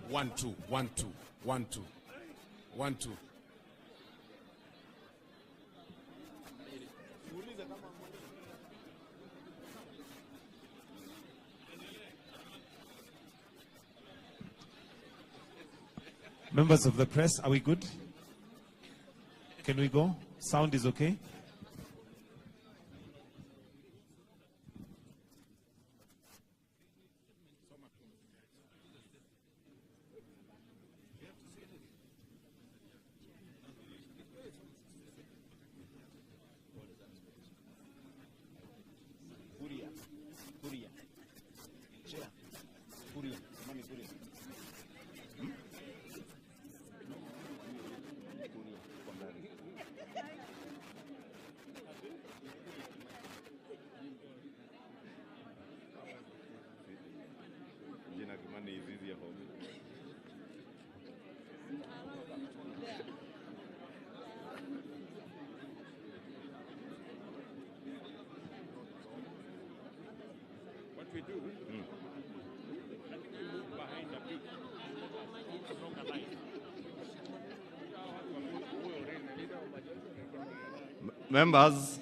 One, two, 1, 2, 1, 2, 1, 2. Members of the press, are we good? Can we go? Sound is okay? We do. I think we move behind the big Members,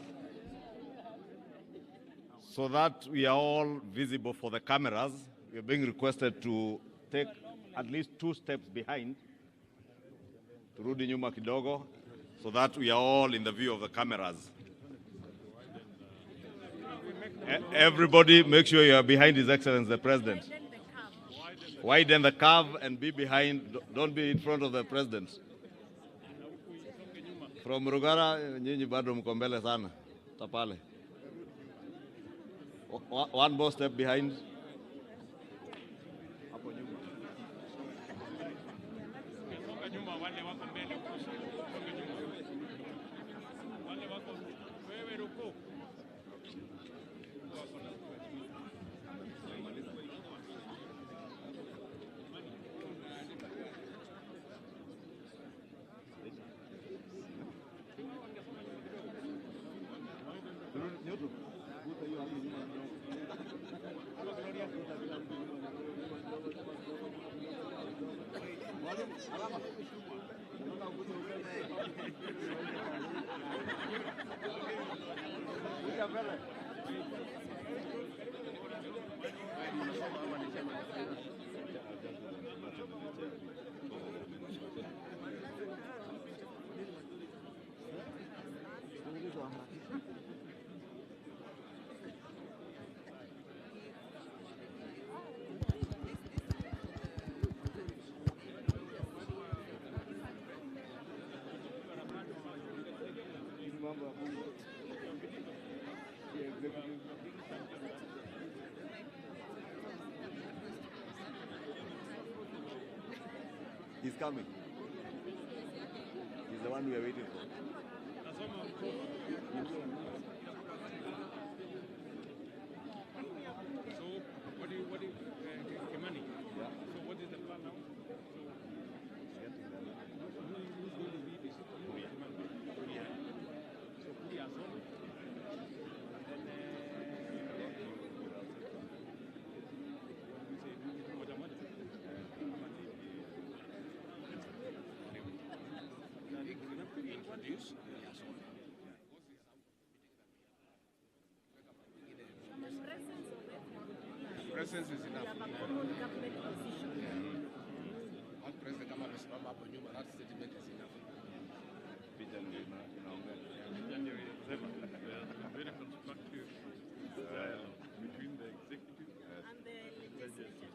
so that we are all visible for the cameras, we are being requested to take at least 2 steps behind, turudi nyuma kidogo, so that we are all in the view of the cameras. Everybody make sure you are behind His Excellency the President. Widen the curve and be behind, don't be in front of the President. From Rugara, nyinyi bado mko mbele sana. Tapale. One more step behind. He's coming. He's the one we are waiting for. So, what do you, Kimani? Yeah. So, what is the plan now? Who's going to lead this? Kimani. So, Kuria is on. And then, introduce. Presence is enough. One president kama amesimama hapo nyuma, that statement is enough. Very constructive between the executive and the legislature.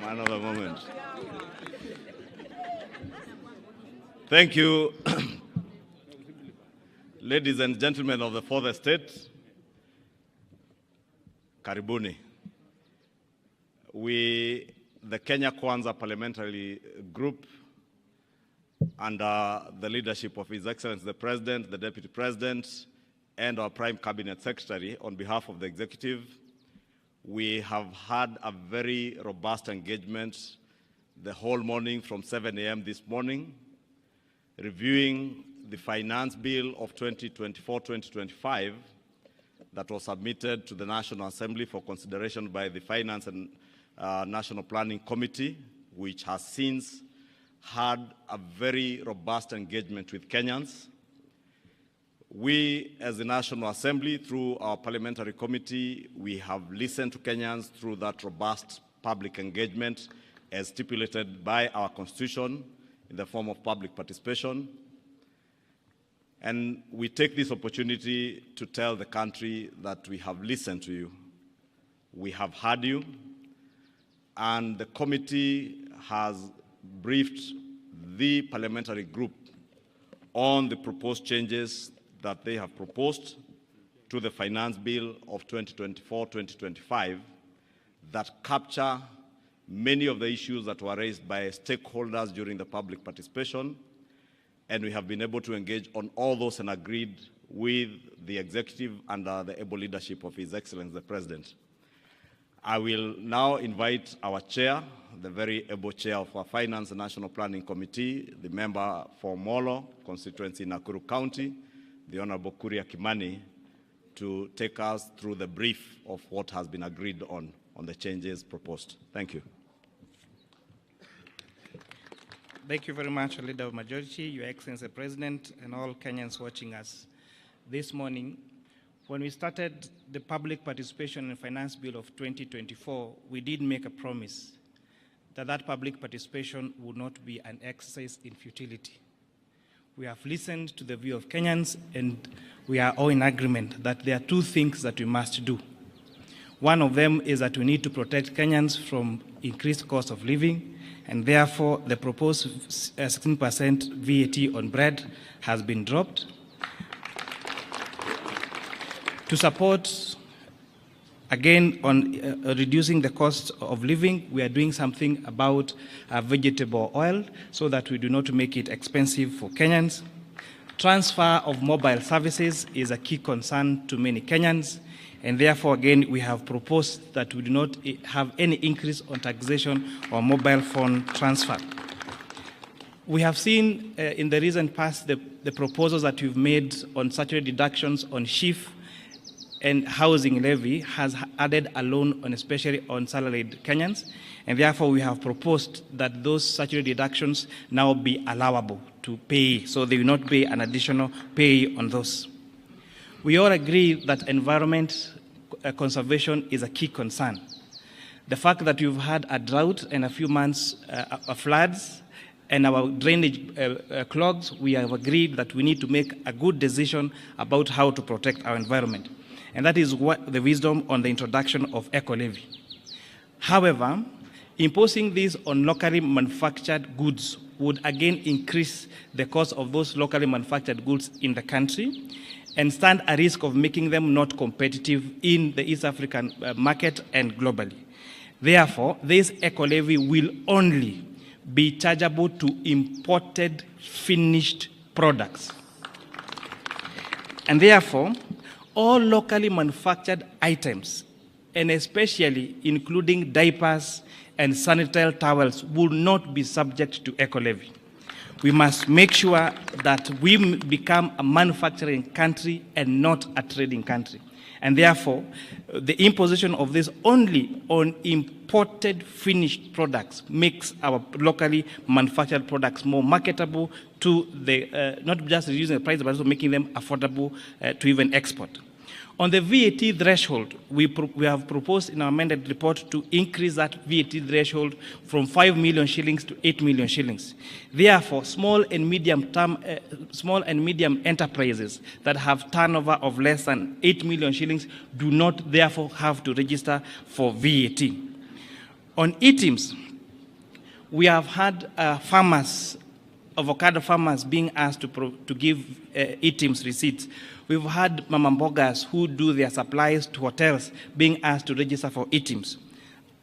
Man of the moment. Thank you, ladies and gentlemen of the fourth estate. Karibuni. We, the Kenya Kwanza Parliamentary Group, under the leadership of His Excellency the President, the Deputy President, and our Prime Cabinet Secretary, on behalf of the Executive, we have had a very robust engagement the whole morning from 7 a.m. this morning, reviewing the Finance Bill of 2024-2025 that was submitted to the National Assembly for consideration by the Finance and National Planning Committee, which has since had a very robust engagement with Kenyans. We, as the National Assembly, through our parliamentary committee, we have listened to Kenyans through that robust public engagement as stipulated by our Constitution in the form of public participation. And we take this opportunity to tell the country that we have listened to you. We have heard you, and the committee has briefed the parliamentary group on the proposed changes that they have proposed to the Finance Bill of 2024-2025 that capture many of the issues that were raised by stakeholders during the public participation, and we have been able to engage on all those and agreed with the Executive under the able leadership of His Excellency the President. I will now invite our chair, the very able chair of our Finance and National Planning Committee, the member for Molo constituency in Nakuru County, the Honorable Kuria Kimani, to take us through the brief of what has been agreed on the changes proposed. Thank you. Thank you very much, Leader of Majority, Your Excellency the President, and all Kenyans watching us this morning. When we started the public participation in Finance Bill of 2024, we did make a promise that that public participation would not be an exercise in futility. We have listened to the view of Kenyans, and we are all in agreement that there are two things that we must do. One of them is that we need to protect Kenyans from increased cost of living, and therefore the proposed 16% VAT on bread has been dropped. To support, again, on reducing the cost of living, we are doing something about vegetable oil so that we do not make it expensive for Kenyans. Transfer of mobile services is a key concern to many Kenyans, and therefore, again, we have proposed that we do not have any increase on taxation or mobile phone transfer. We have seen in the recent past the proposals that we've made on statutory deductions on SHIF and housing levy has added a loan on especially on salaried Kenyans, and therefore we have proposed that those statutory deductions now be allowable to pay, so they will not pay an additional pay on those. We all agree that environment conservation is a key concern. The fact that we've had a drought and a few months of floods and our drainage clogs, we have agreed that we need to make a good decision about how to protect our environment. And that is what the wisdom on the introduction of eco-levy. However, imposing this on locally manufactured goods would again increase the cost of those locally manufactured goods in the country and stand a risk of making them not competitive in the East African market and globally. Therefore, this eco-levy will only be chargeable to imported finished products. And therefore, all locally manufactured items, and especially including diapers and sanitary towels, will not be subject to eco-levy. We must make sure that we become a manufacturing country and not a trading country. And therefore, the imposition of this only on imported finished products makes our locally manufactured products more marketable to the, not just reducing the price, but also making them affordable to even export. On the VAT threshold, we have proposed in our amended report to increase that VAT threshold from 5 million shillings to 8 million shillings. Therefore, small and medium enterprises that have turnover of less than 8 million shillings do not therefore have to register for VAT. On items, we have had avocado farmers being asked to give items receipts. We've had mama mbogas who do their supplies to hotels being asked to register for items.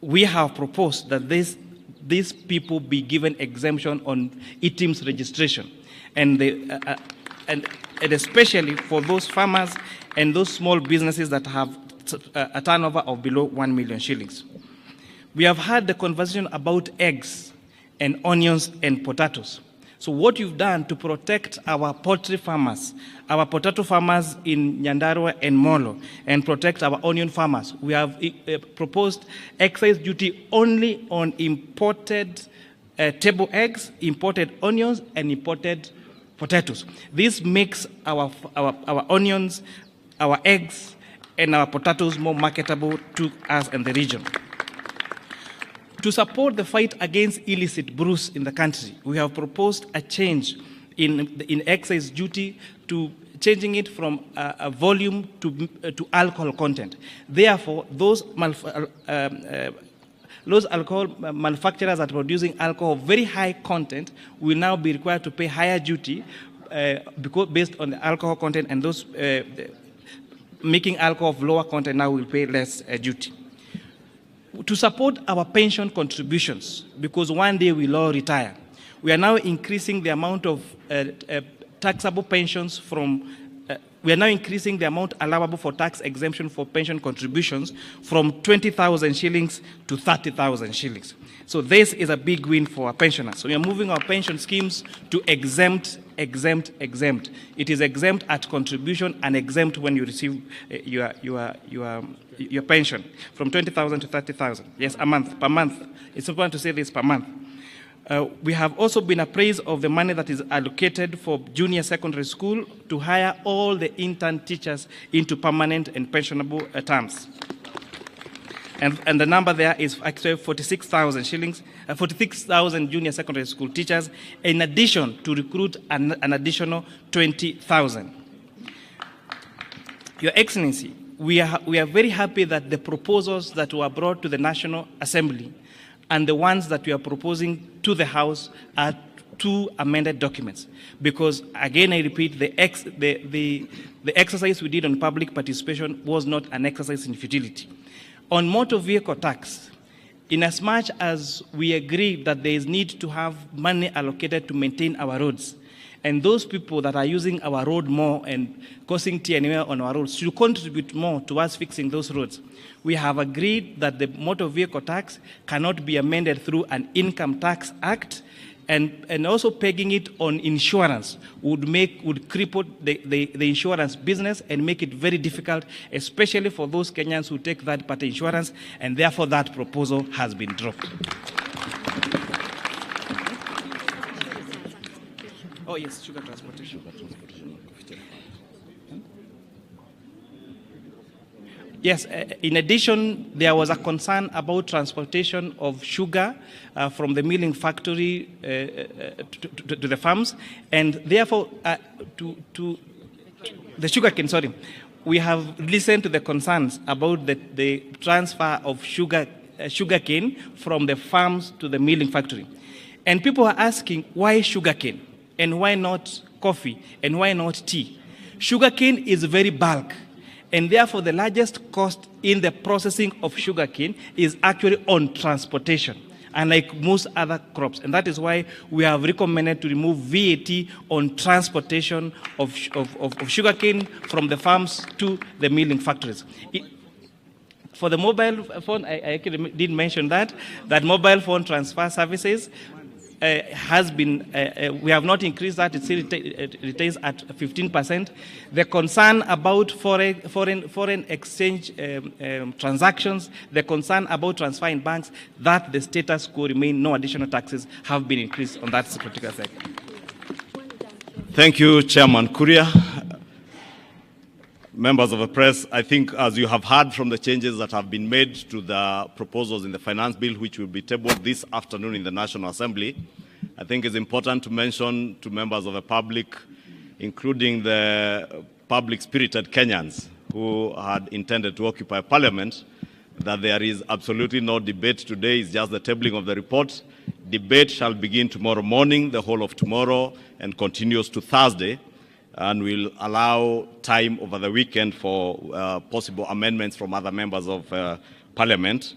We have proposed that these people be given exemption on items registration, and especially for those farmers and those small businesses that have a turnover of below 1 million shillings. We have had the conversation about eggs and onions and potatoes. So what you've done to protect our poultry farmers, our potato farmers in Nyandarua and Molo, and protect our onion farmers, we have proposed excise duty only on imported table eggs, imported onions, and imported potatoes. This makes our onions, our eggs, and our potatoes more marketable to us and the region. To support the fight against illicit brews in the country, we have proposed a change in excise duty to changing it from a volume to alcohol content. Therefore, those alcohol manufacturers that are producing alcohol of very high content will now be required to pay higher duty because based on the alcohol content, and those making alcohol of lower content now will pay less duty. To support our pension contributions, because one day we'll all retire, we are now increasing the amount of taxable pensions we are now increasing the amount allowable for tax exemption for pension contributions from 20,000 shillings to 30,000 shillings. So this is a big win for our pensioners. So we are moving our pension schemes to exempt. It is exempt at contribution and exempt when you receive your pension from 20,000 to 30,000. Yes, per month. It's important to say this, per month. We have also been appraised of the money that is allocated for junior secondary school to hire all the intern teachers into permanent and pensionable terms. And the number there is actually 46,000 shillings, 46,000 junior secondary school teachers, in addition to recruit an additional 20,000. Your Excellency, we are very happy that the proposals that were brought to the National Assembly and the ones that we are proposing to the House are two amended documents. Because, again, I repeat, the exercise we did on public participation was not an exercise in futility. On motor vehicle tax, inasmuch as we agree that there is need to have money allocated to maintain our roads, and those people that are using our road more and causing TNA on our roads should contribute more towards fixing those roads, we have agreed that the motor vehicle tax cannot be amended through an income tax act, and also pegging it on insurance would cripple the insurance business and make it very difficult, especially for those Kenyans who take third-party insurance, and therefore that proposal has been dropped. Oh yes, sugar transportation. Yes, in addition, there was a concern about transportation of sugar from the milling factory to the farms, and therefore to the sugarcane, sorry. We have listened to the concerns about the transfer of sugarcane from the farms to the milling factory. And people are asking, why sugarcane? And why not coffee? And why not tea? Sugarcane is very bulk. And therefore, the largest cost in the processing of sugarcane is actually on transportation, unlike most other crops. And that is why we have recommended to remove VAT on transportation of sugarcane from the farms to the milling factories. For the mobile phone, I actually did mention that mobile phone transfer services has been, we have not increased that, it still retains at 15%. The concern about foreign exchange transactions, the concern about transfer in banks, that the status quo remain, no additional taxes have been increased on that particular sector. Thank you, Chairman Kuria. members of the press, I think as you have heard from the changes that have been made to the proposals in the finance bill, which will be tabled this afternoon in the National Assembly, I think it's important to mention to members of the public, including the public-spirited Kenyans who had intended to occupy Parliament, that there is absolutely no debate today. It's just the tabling of the report. Debate shall begin tomorrow morning, the whole of tomorrow, and continues to Thursday, and will allow time over the weekend for possible amendments from other members of Parliament.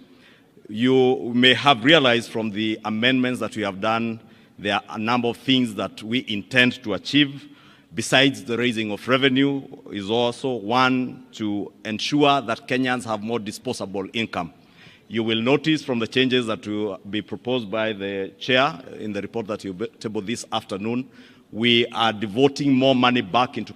You may have realized from the amendments that we have done, there are a number of things that we intend to achieve. Besides the raising of revenue, is also one to ensure that Kenyans have more disposable income. You will notice from the changes that will be proposed by the chair in the report that you table this afternoon, we are devoting more money back into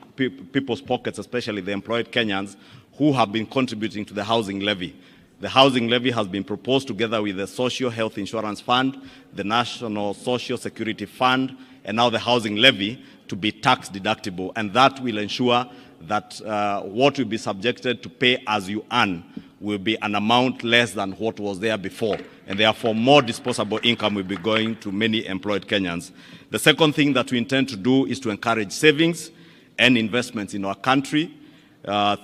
people's pockets, especially the employed Kenyans who have been contributing to the housing levy. The housing levy has been proposed together with the Social Health Insurance Fund, the National Social Security Fund, and now the housing levy to be tax deductible. And that will ensure that what will be subjected to pay as you earn will be an amount less than what was there before. And therefore, more disposable income will be going to many employed Kenyans. The second thing that we intend to do is to encourage savings and investments in our country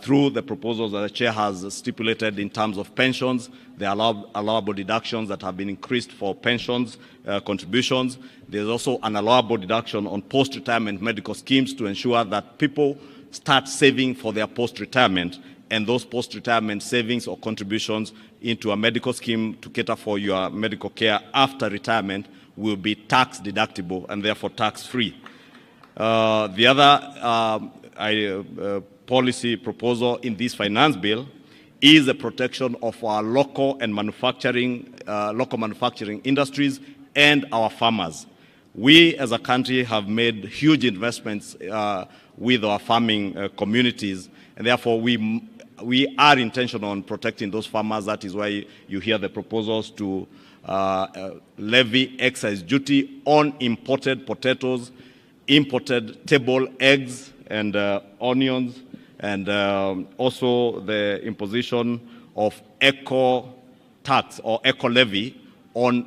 through the proposals that the chair has stipulated in terms of pensions, the allowable deductions that have been increased for pensions contributions. There's also an allowable deduction on post-retirement medical schemes to ensure that people start saving for their post-retirement, and those post-retirement savings or contributions into a medical scheme to cater for your medical care after retirement will be tax deductible and therefore tax-free. The other policy proposal in this finance bill is the protection of our local manufacturing industries and our farmers. We as a country have made huge investments with our farming communities, and therefore we are intentional on protecting those farmers. That is why you hear the proposals to levy excise duty on imported potatoes, imported table eggs and onions, and also the imposition of eco tax or eco levy on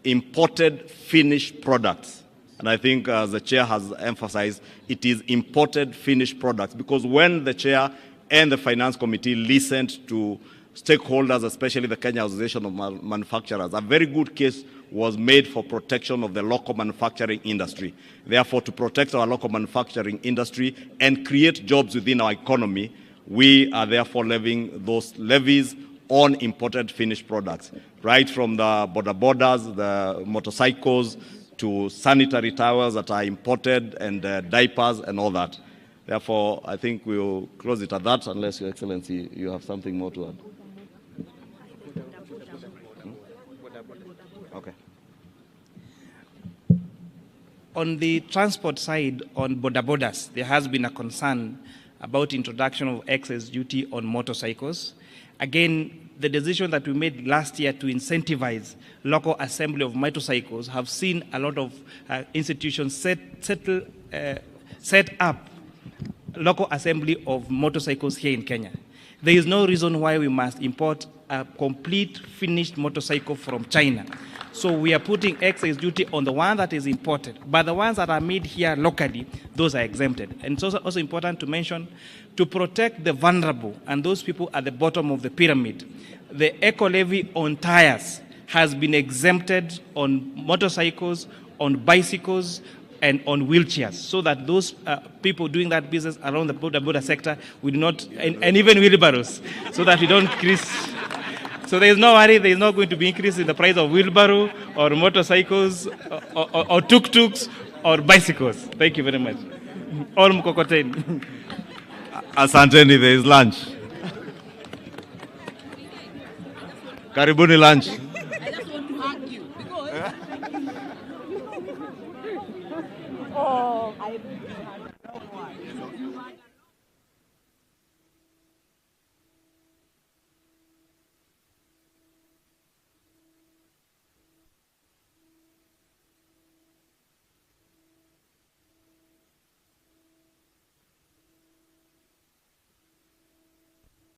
imported finished products. And I think as the chair has emphasized, it is imported finished products, because when the chair and the finance committee listened to stakeholders, especially the Kenya Association of Manufacturers, a very good case was made for protection of the local manufacturing industry. Therefore, to protect our local manufacturing industry and create jobs within our economy, we are therefore levying those levies on imported finished products, right from the borders, the motorcycles, to sanitary towels that are imported, and diapers and all that. Therefore, I think we'll close it at that, unless, Your Excellency, you have something more to add. Okay. On the transport side, on borders, there has been a concern about introduction of excess duty on motorcycles. Again, the decision that we made last year to incentivize local assembly of motorcycles have seen a lot of institutions set up local assembly of motorcycles here in Kenya. There is no reason why we must import a complete finished motorcycle from China. So we are putting excise duty on the one that is imported, but the ones that are made here locally, those are exempted. And it's also important to mention, to protect the vulnerable and those people at the bottom of the pyramid, the eco levy on tires has been exempted on motorcycles, on bicycles, and on wheelchairs, so that those people doing that business around the border sector will not, and even wheelbarrows, so that we don't increase. So there is no worry, there is not going to be increase in the price of wheelbarrow or motorcycles or tuk-tuks or bicycles. Thank you very much. Or mkokoteni. Asanteni, there is lunch. Karibuni lunch.